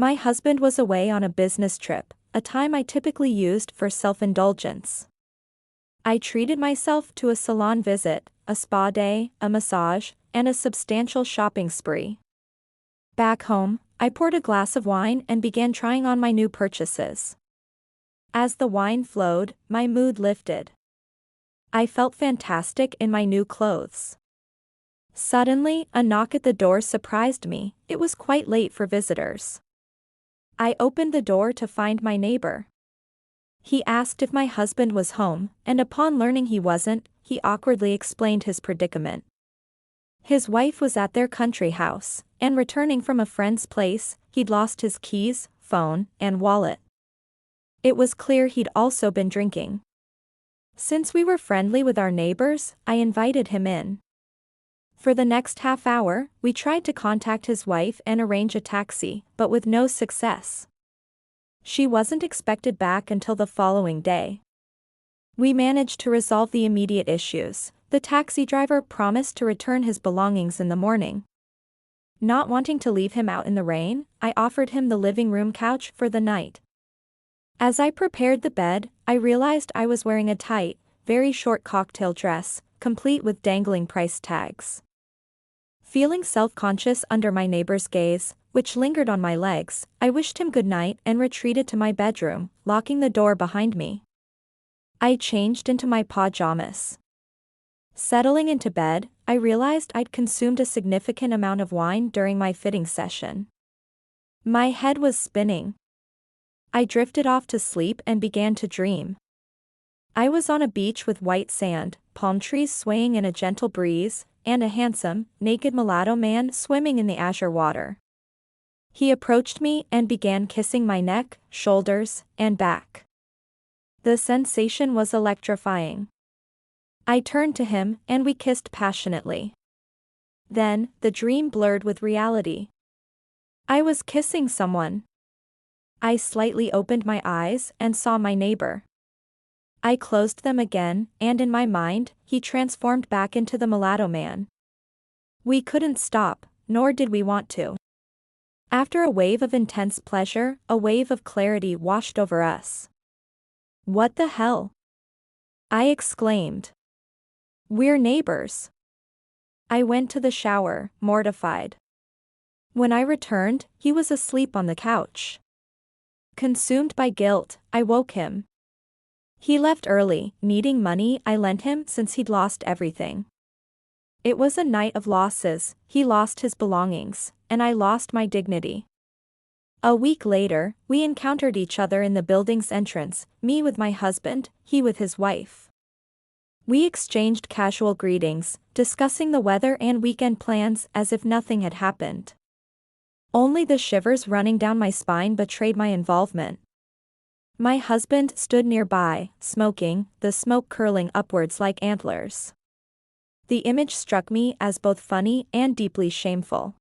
My husband was away on a business trip, a time I typically used for self-indulgence. I treated myself to a salon visit, a spa day, a massage, and a substantial shopping spree. Back home, I poured a glass of wine and began trying on my new purchases. As the wine flowed, my mood lifted. I felt fantastic in my new clothes. Suddenly, a knock at the door surprised me. It was quite late for visitors. I opened the door to find my neighbor. He asked if my husband was home, and upon learning he wasn't, he awkwardly explained his predicament. His wife was at their country house, and returning from a friend's place, he'd lost his keys, phone, and wallet. It was clear he'd also been drinking. Since we were friendly with our neighbors, I invited him in. For the next half hour, we tried to contact his wife and arrange a taxi, but with no success. She wasn't expected back until the following day. We managed to resolve the immediate issues. The taxi driver promised to return his belongings in the morning. Not wanting to leave him out in the rain, I offered him the living room couch for the night. As I prepared the bed, I realized I was wearing a tight, very short cocktail dress, complete with dangling price tags. Feeling self-conscious under my neighbor's gaze, which lingered on my legs, I wished him good night and retreated to my bedroom, locking the door behind me. I changed into my pajamas. Settling into bed, I realized I'd consumed a significant amount of wine during my fitting session. My head was spinning. I drifted off to sleep and began to dream. I was on a beach with white sand, palm trees swaying in a gentle breeze, and a handsome, naked mulatto man swimming in the azure water. He approached me and began kissing my neck, shoulders, and back. The sensation was electrifying. I turned to him and we kissed passionately. Then, the dream blurred with reality. I was kissing someone. I slightly opened my eyes and saw my neighbor. I closed them again, and in my mind, he transformed back into the mulatto man. We couldn't stop, nor did we want to. After a wave of intense pleasure, a wave of clarity washed over us. What the hell? I exclaimed. We're neighbors. I went to the shower, mortified. When I returned, he was asleep on the couch. Consumed by guilt, I woke him. He left early, needing money I lent him since he'd lost everything. It was a night of losses. He lost his belongings, and I lost my dignity. A week later, we encountered each other in the building's entrance, me with my husband, he with his wife. We exchanged casual greetings, discussing the weather and weekend plans as if nothing had happened. Only the shivers running down my spine betrayed my involvement. My husband stood nearby, smoking, the smoke curling upwards like antlers. The image struck me as both funny and deeply shameful.